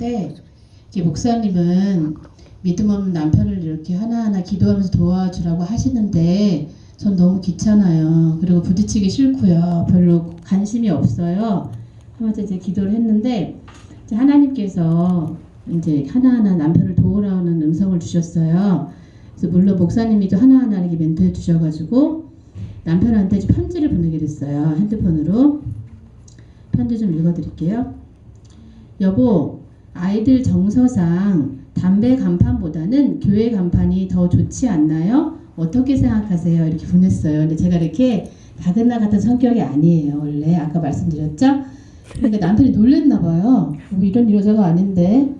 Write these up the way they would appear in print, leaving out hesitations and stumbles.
들었는데 이게 목사님은 믿음 없는 남편을 이렇게 하나하나 기도하면서 도와주라고 하시는데 전 너무 귀찮아요. 그리고 부딪히기 싫고요. 별로 관심이 없어요. 하면서 이제 기도를 했는데 이제 하나님께서 이제 하나하나 남편을 도우라는 음성을 주셨어요. 그래서 물론 목사님이 또 하나하나 이렇게 멘토해 주셔가지고 남편한테 편지를 보내게 됐어요. 핸드폰으로. 편지 좀 읽어드릴게요. 여보, 아이들 정서상 담배 간판보다는 교회 간판이 더 좋지 않나요? 어떻게 생각하세요? 이렇게 보냈어요. 근데 제가 이렇게 다그나 같은 성격이 아니에요. 원래 아까 말씀드렸죠? 그러니까 남편이 놀랬나 봐요. 뭐 이런 여자가 아닌데.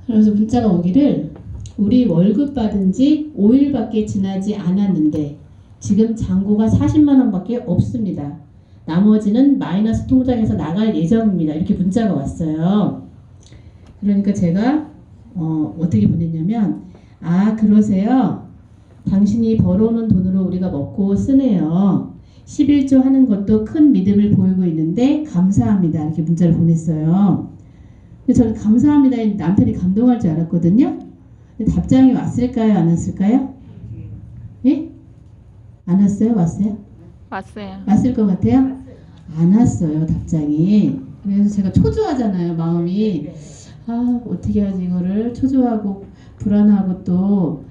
그래서 문자가 오기를 우리 월급 받은 지 5일밖에 지나지 않았는데 지금 잔고가 40만 원밖에 없습니다. 나머지는 마이너스 통장에서 나갈 예정입니다. 이렇게 문자가 왔어요. 그러니까 제가 어떻게 보냈냐면 아 그러세요? 당신이 벌어오는 돈으로 우리가 먹고 쓰네요. 11조 하는 것도 큰 믿음을 보이고 있는데 감사합니다. 이렇게 문자를 보냈어요. 근데 저는 감사합니다. 남편이 감동할 줄 알았거든요. 근데 답장이 왔을까요? 안 왔을까요? 예? 안 왔어요? 왔어요? 왔어요. 왔을 것 같아요? 안 왔어요. 답장이. 그래서 제가 초조하잖아요. 마음이. 아 어떻게 하지 이거를. 초조하고 불안하고 또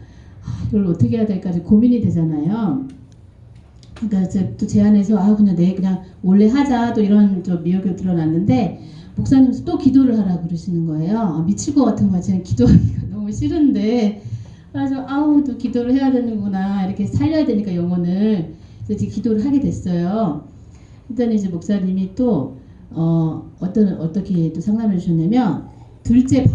이걸 어떻게 해야 될까 고민이 되잖아요. 그러니까 또 제 안에서 그냥 그냥 원래 하자 또 이런 좀 미역이 드러났는데 목사님께서 또 기도를 하라 그러시는 거예요. 미칠 것 같은 거야. 제가 기도하기가 너무 싫은데 그래서 또 기도를 해야 되는구나 이렇게 살려야 되니까 영혼을 그래서 이제 기도를 하게 됐어요. 일단 이제 목사님이 또 어떻게 또 상담해 주셨냐면 둘째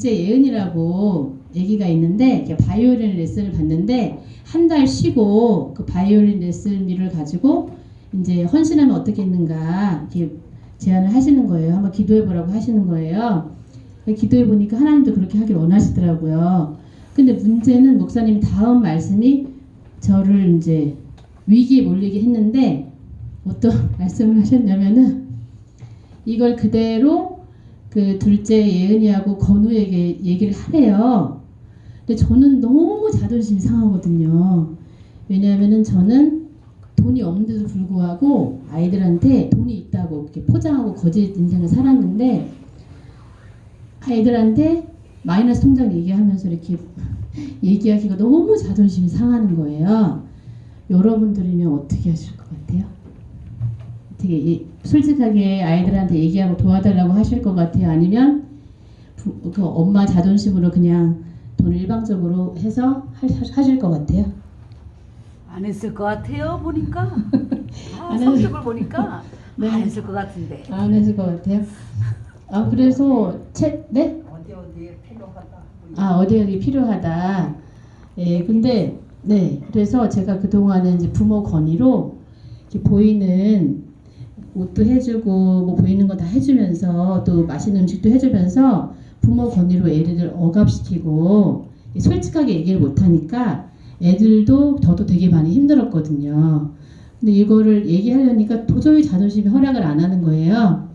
예은이라고 얘기가 있는데 바이올린 레슨을 받는데 한 달 쉬고 그 바이올린 레슨비를 가지고 이제 헌신하면 어떻게 했는가 이렇게 제안을 하시는 거예요. 한번 기도해 보라고 하시는 거예요. 기도해 보니까 하나님도 그렇게 하길 원하시더라고요. 근데 문제는 목사님이 다음 말씀이 저를 이제 위기에 몰리게 했는데 어떤 말씀을 하셨냐면은 이걸 그대로 그 둘째 예은이하고 건우에게 얘기를 하래요. 근데 저는 너무 자존심이 상하거든요. 왜냐하면은 저는 돈이 없는데도 불구하고 아이들한테 돈이 있다고 이렇게 포장하고 거짓 인생을 살았는데 아이들한테 마이너스 통장 얘기하면서 이렇게 얘기하기가 너무 자존심이 상하는 거예요. 여러분들이면 어떻게 하실 것 같아요? 어떻게 솔직하게 아이들한테 얘기하고 도와달라고 하실 것 같아요? 아니면 그 엄마 자존심으로 그냥 돈을 일방적으로 해서 하실 것 같아요? 안 했을 것 같아요. 보니까 안 성격을 보니까 네. 안 했을 것 같은데. 안 했을 것 같아요? 그래서 네? 어디에 필요하다. 어디 필요하다. 예, 근데 네, 그래서 제가 그동안은 이제 부모 건의로 이렇게 보이는 옷도 해주고 뭐 보이는 거 다 해주면서 또 맛있는 음식도 해주면서 부모 건의로 애들을 억압시키고 솔직하게 얘기를 못하니까 애들도 저도 되게 많이 힘들었거든요. 근데 이거를 얘기하려니까 도저히 자존심이 허락을 안 하는 거예요.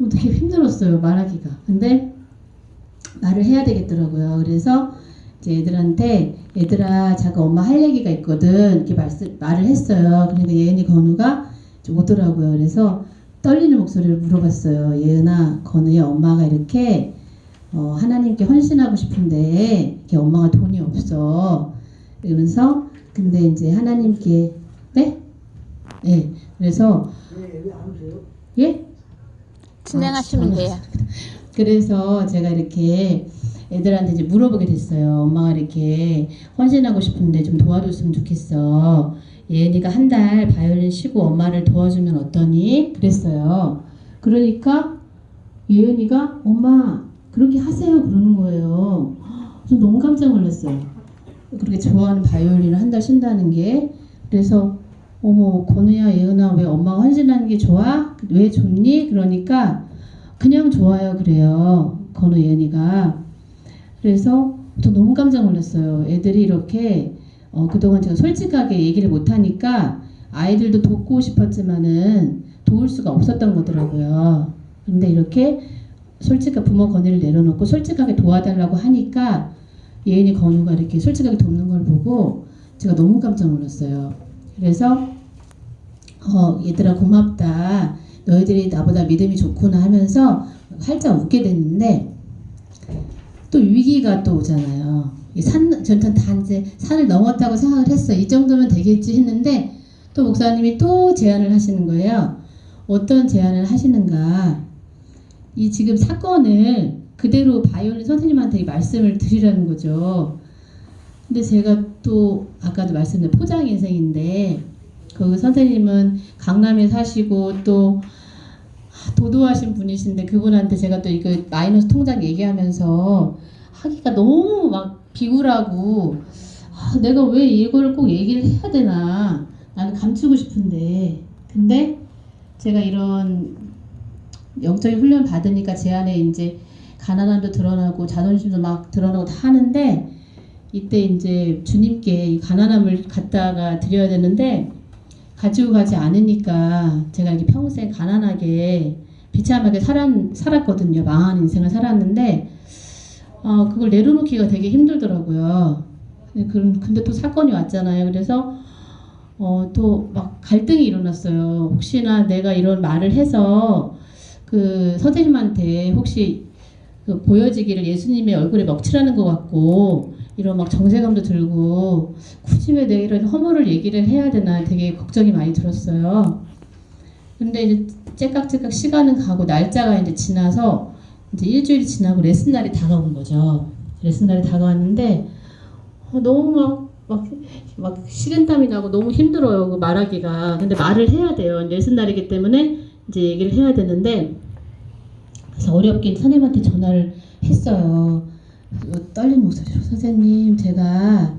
되게 힘들었어요 말하기가. 근데 말을 해야 되겠더라고요. 그래서 이제 애들한테 얘들아 자가 엄마 할 얘기가 있거든 이렇게 말을 했어요. 그러니까 예은이 건우가 오더라고요. 그래서 떨리는 목소리를 물어봤어요. 예은아 건우야 엄마가 이렇게 하나님께 헌신하고 싶은데 이렇게 엄마가 돈이 없어. 이러면서 근데 이제 하나님께 네? 네. 그래서 예? 진행하시면 돼요. 그래서 제가 이렇게 애들한테 이제 물어보게 됐어요. 엄마가 이렇게 헌신하고 싶은데 좀 도와줬으면 좋겠어. 예은이가 한 달 바이올린 쉬고 엄마를 도와주면 어떠니? 그랬어요. 그러니까 예은이가 엄마 그렇게 하세요 그러는 거예요. 저 너무 깜짝 놀랐어요. 그렇게 좋아하는 바이올린을 한 달 쉰다는 게. 그래서 어머 건우야 예은아 왜 엄마가 헌신하는 게 좋아? 왜 좋니? 그러니까 그냥 좋아요 그래요. 건우 예은이가. 그래서 저 너무 깜짝 놀랐어요. 애들이 이렇게 그동안 제가 솔직하게 얘기를 못하니까 아이들도 돕고 싶었지만은 도울 수가 없었던 거더라고요. 근데 이렇게 솔직한 부모 권위를 내려놓고 솔직하게 도와달라고 하니까 예인이 건우가 이렇게 솔직하게 돕는 걸 보고 제가 너무 깜짝 놀랐어요. 그래서 얘들아 고맙다. 너희들이 나보다 믿음이 좋구나 하면서 활짝 웃게 됐는데 또 위기가 또 오잖아요. 저는 다 이제 산을 넘었다고 생각을 했어요. 이 정도면 되겠지 했는데 또 목사님이 또 제안을 하시는 거예요. 어떤 제안을 하시는가. 이 지금 사건을 그대로 바이올린 선생님한테 말씀을 드리라는 거죠. 근데 제가 또 아까도 말씀드린 포장 인생인데 그 선생님은 강남에 사시고 또 도도하신 분이신데 그분한테 제가 또 이거 마이너스 통장 얘기하면서 하기가 너무 막 비굴하고 내가 왜 이걸 꼭 얘기를 해야 되나 나는 감추고 싶은데 근데 제가 이런 영적인 훈련 받으니까 제 안에 이제 가난함도 드러나고 자존심도 막 드러나고 다 하는데 이때 이제 주님께 이 가난함을 갖다가 드려야 되는데 가지고 가지 않으니까 제가 이렇게 평생 가난하게 비참하게 살았거든요. 망한 인생을 살았는데 그걸 내려놓기가 되게 힘들더라고요. 근데 또 사건이 왔잖아요. 그래서 또 막 갈등이 일어났어요. 혹시나 내가 이런 말을 해서 그 선생님한테 혹시 그 보여지기를 예수님의 얼굴에 먹칠하는 것 같고 이런 막 정체감도 들고 굳이 왜 내가 이런 허물을 얘기를 해야 되나 되게 걱정이 많이 들었어요. 근데 이제 째깍째깍 시간은 가고 날짜가 이제 지나서 이제 일주일이 지나고 레슨 날이 다가온 거죠. 레슨 날이 다가왔는데 너무 막 식은땀이 나고 너무 힘들어요. 그 말하기가. 근데 말을 해야 돼요. 레슨 날이기 때문에 이제 얘기를 해야 되는데 그래서 어렵게 선생님한테 전화를 했어요. 떨리는 목소리로 선생님 제가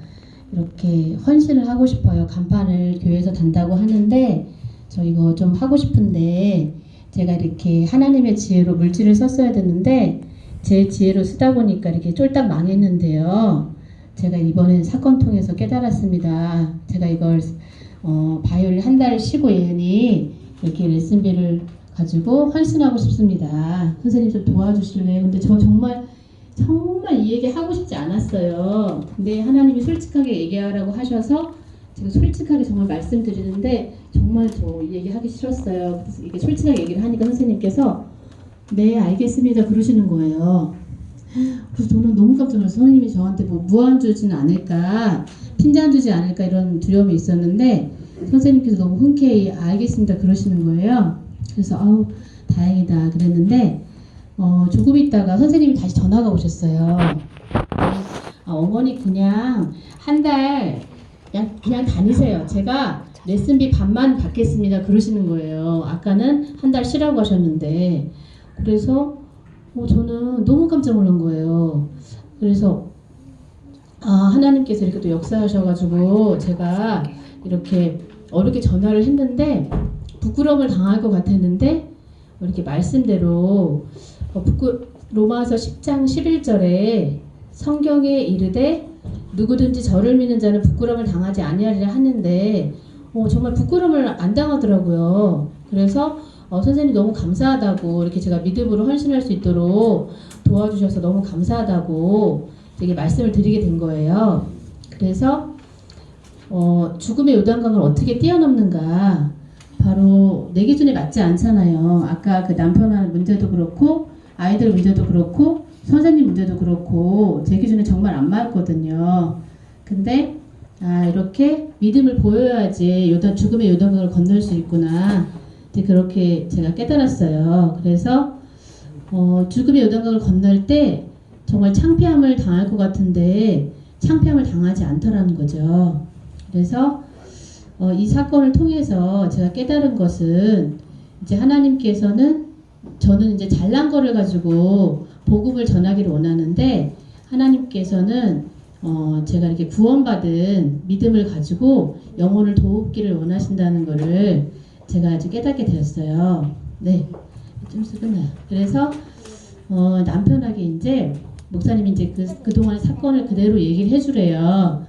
이렇게 헌신을 하고 싶어요. 간판을 교회에서 단다고 하는데 저 이거 좀 하고 싶은데 제가 이렇게 하나님의 지혜로 물질을 썼어야 되는데 제 지혜로 쓰다 보니까 이렇게 쫄딱 망했는데요. 제가 이번에 사건 통해서 깨달았습니다. 제가 이걸 바이올린 한 달 쉬고 예은이 이렇게 레슨비를 가지고 헌신하고 싶습니다. 선생님 좀 도와주실래요? 근데 저 정말 이 얘기 하고 싶지 않았어요. 근데 하나님이 솔직하게 얘기하라고 하셔서 제가 솔직하게 정말 말씀드리는데 정말 저 이 얘기 하기 싫었어요. 그래서 이게 솔직하게 얘기를 하니까 선생님께서 네 알겠습니다 그러시는 거예요. 그래서 저는 너무 깜짝 놀라서 선생님이 저한테 뭐 무한 주지는 않을까 핀잔 주지 않을까 이런 두려움이 있었는데 선생님께서 너무 흔쾌히 알겠습니다 그러시는 거예요. 그래서 아우 다행이다 그랬는데 조금 있다가 선생님이 다시 전화가 오셨어요. 어머니 그냥 한 달 그냥 다니세요. 제가 레슨비 반만 받겠습니다 그러시는 거예요. 아까는 한 달 쉬라고 하셨는데 그래서 저는 너무 깜짝 놀란 거예요. 그래서 하나님께서 이렇게 또 역사하셔가지고 제가 이렇게 어렵게 전화를 했는데 부끄러움을 당할 것 같았는데 이렇게 말씀대로 로마서 10장 11절에 성경에 이르되 누구든지 저를 믿는 자는 부끄러움을 당하지 아니하리라 하는데 정말 부끄러움을 안 당하더라고요. 그래서 선생님 너무 감사하다고 이렇게 제가 믿음으로 헌신할 수 있도록 도와주셔서 너무 감사하다고 되게 말씀을 드리게 된 거예요. 그래서 죽음의 요단강을 어떻게 뛰어넘는가 바로 내 기준에 맞지 않잖아요. 아까 그 남편의 문제도 그렇고 아이들 문제도 그렇고 선생님 문제도 그렇고 제 기준에 정말 안 맞거든요. 근데 이렇게 믿음을 보여야지 죽음의 요단강을 건널 수 있구나. 그렇게 제가 깨달았어요. 그래서 죽음의 요단강을 건널 때 정말 창피함을 당할 것 같은데 창피함을 당하지 않더라는 거죠. 그래서 이 사건을 통해서 제가 깨달은 것은 이제 하나님께서는 저는 이제 잘난 거를 가지고 복음을 전하기를 원하는데 하나님께서는 제가 이렇게 구원받은 믿음을 가지고 영혼을 돕기를 원하신다는 거를 제가 아주 깨닫게 되었어요. 네, 좀 끝나요. 그래서 남편에게 이제 목사님이 이제 그동안 사건을 그대로 얘기를 해주래요.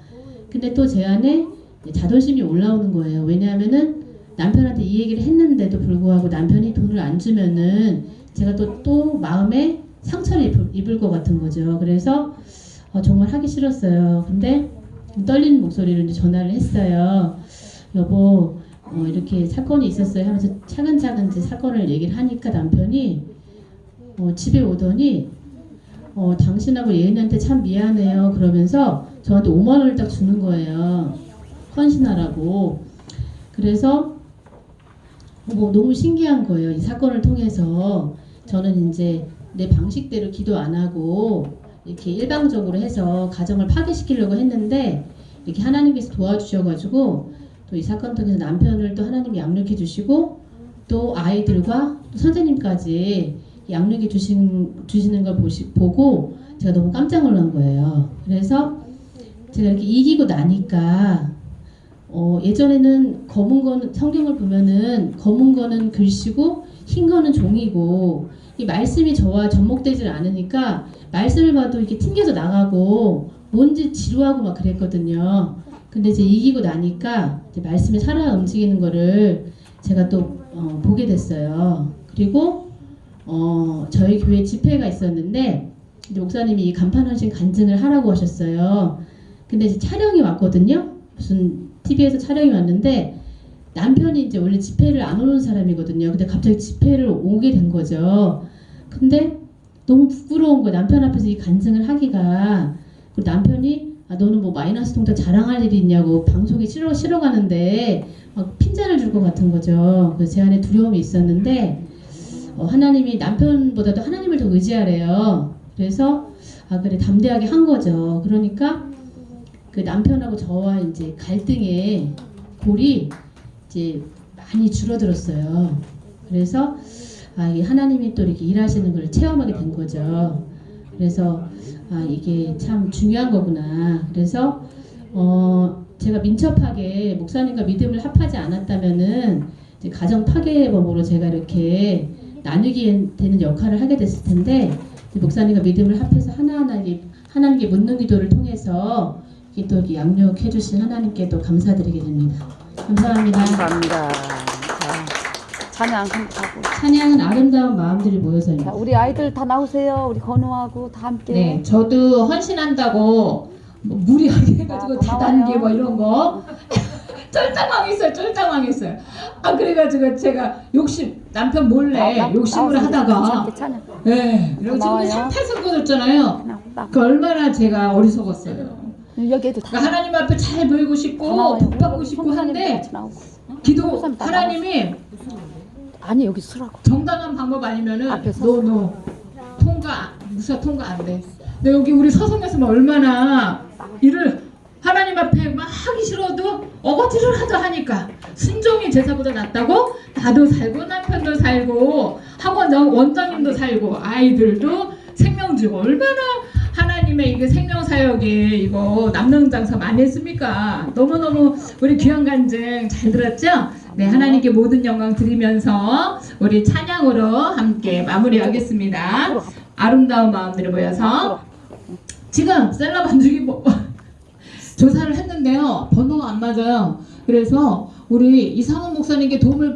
근데 또 제 안에 자존심이 올라오는 거예요. 왜냐하면은 남편한테 이 얘기를 했는데도 불구하고 남편이 돈을 안 주면은 제가 또 마음에 상처를 입을 것 같은 거죠. 그래서 정말 하기 싫었어요. 근데 떨리는 목소리로 이제 전화를 했어요. 여보, 이렇게 사건이 있었어요 하면서 차근차근 이제 사건을 얘기를 하니까 남편이 집에 오더니 당신하고 예은이한테 참 미안해요 그러면서 저한테 5만 원을 딱 주는 거예요. 헌신하라고. 그래서 너무 신기한 거예요. 이 사건을 통해서 저는 이제 내 방식대로 기도 안 하고 이렇게 일방적으로 해서 가정을 파괴시키려고 했는데 이렇게 하나님께서 도와주셔가지고 또 이 사건 통해서 남편을 또 하나님이 양육해 주시고 또 아이들과 또 선생님까지 양육해 주시는 걸 보고 제가 너무 깜짝 놀란 거예요. 그래서 제가 이렇게 이기고 나니까 예전에는 검은 거는 성경을 보면은 검은 거는 글씨고 흰 거는 종이고 이 말씀이 저와 접목되질 않으니까 말씀을 봐도 이렇게 튕겨져 나가고 뭔지 지루하고 막 그랬거든요. 근데 이제 이기고 나니까 이제 말씀이 살아 움직이는 거를 제가 또 보게 됐어요. 그리고 저희 교회 집회가 있었는데 이제 목사님이 이 간판헌신 간증을 하라고 하셨어요. 근데 이제 촬영이 왔거든요. 무슨 TV에서 촬영이 왔는데 남편이 이제 원래 집회를 안 오는 사람이거든요. 근데 갑자기 집회를 오게 된 거죠. 근데 너무 부끄러운 거예요. 남편 앞에서 이 간증을 하기가. 그리고 남편이 너는 뭐 마이너스 통장 자랑할 일이 있냐고 방송에 실어 가는데 막 핀잔을 줄 것 같은 거죠. 그래서 제 안에 두려움이 있었는데 하나님이 남편보다도 하나님을 더 의지하래요. 그래서 그래 담대하게 한 거죠. 그러니까 그 남편하고 저와 이제 갈등의 골이 이제 많이 줄어들었어요. 그래서 이 하나님이 또 이렇게 일하시는 걸 체험하게 된 거죠. 그래서 이게 참 중요한 거구나. 그래서 제가 민첩하게 목사님과 믿음을 합하지 않았다면은 이제 가정 파괴범으로 제가 이렇게 나누게 되는 역할을 하게 됐을 텐데 목사님과 믿음을 합해서 하나님께 묻는 기도를 통해서 이렇게 또 이렇게 양육해 주신 하나님께 또 감사드리게 됩니다. 감사합니다. 감사합니다. 찬양 하고. 찬양은 아름다운 마음들이 모여서입니다. 자, 우리 아이들 다 나오세요. 우리 건우하고 다 함께. 네, 저도 헌신한다고 뭐 무리하게 해가지고 다단계 뭐 이런 거 쫄딱망했어요. 그래가지고 제가 남편 몰래 욕심을 하다가 네, 그리고 지금 상탈선 거졌잖아요. 그 얼마나 제가 어리석었어요. 여기 애들 다 그러니까 하나님 앞에 잘 보이고 싶고 복 받고 싶고 한데 기도 하나님이 아니 여기 쓰라고. 정당한 방법 아니면은 너 무사 통과 안 돼. 근데 여기 우리 서성에서 얼마나 일을 하나님 앞에 막 하기 싫어도 어거지를 하자 하니까 순종이 제사보다 낫다고 나도 살고 남편도 살고 학원 원장님도 살고 아이들도 생명 주고 얼마나 하나님의 이게 생명사역에 이거 남능장사 많이 했습니까? 너무너무 우리 귀한 간증 잘 들었죠? 네, 하나님께 모든 영광 드리면서 우리 찬양으로 함께 마무리하겠습니다. 아름다운 마음들이 모여서 지금 셀럽 반죽이 조사를 했는데요. 번호가 안 맞아요. 그래서 우리 이상훈 목사님께 도움을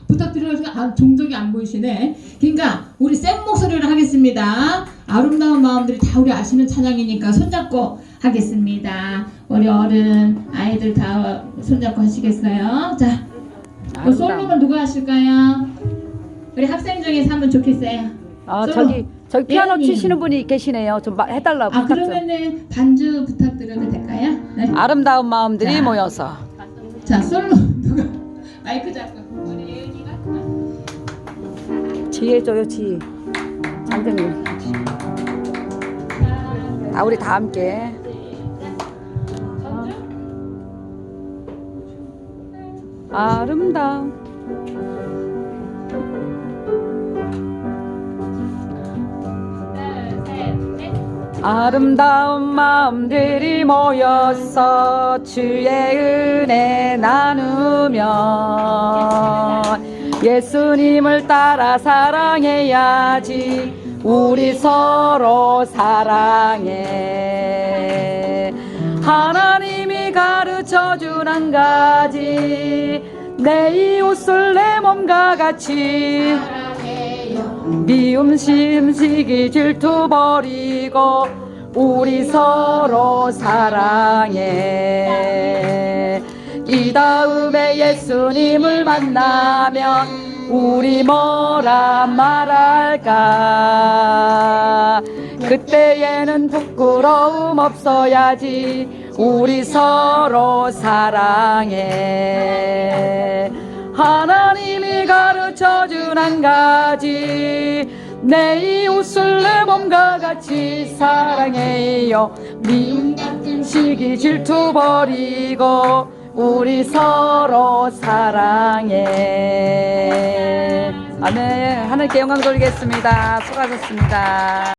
부탁드려서 종족이 안 보이시네. 그러니까 우리 생 목소리를 하겠습니다. 아름다운 마음들이 다 우리 아시는 찬양이니까 손잡고 하겠습니다. 우리 어른 아이들 다 손잡고 하시겠어요? 자, 솔로는 누가 하실까요? 우리 학생 중에서 하면 좋겠어요. 저기 피아노 예은이. 치시는 분이 계시네요. 좀 해달라고 부탁 좀. 그러면은 반주 부탁드려도 될까요? 네. 아름다운 마음들이 자. 모여서. 자, 솔로 누가 마이크 잡고 우리 예은이가 지혜 줘요 지. 장대님. 우리 다 함께. 아름다운. 아름다운 마음들이 모여서 주의 은혜 나누며 예수님을 따라 사랑해야지. 우리 서로 사랑해. 하나님이 가르쳐준 한 가지 내 이웃을 내 몸과 같이 미움 심시기 질투 버리고 우리 서로 사랑해. 이 다음에 예수님을 만나면 우리 뭐라 말할까. 그때에는 부끄러움 없어야지. 우리 서로 사랑해. 하나님이 가르쳐준 한 가지, 내 이웃을 내 몸과 같이 사랑해요. 미움 같은 시기 질투 버리고 우리 서로 사랑해. 아멘. 하늘께 영광 돌리겠습니다. 수고하셨습니다.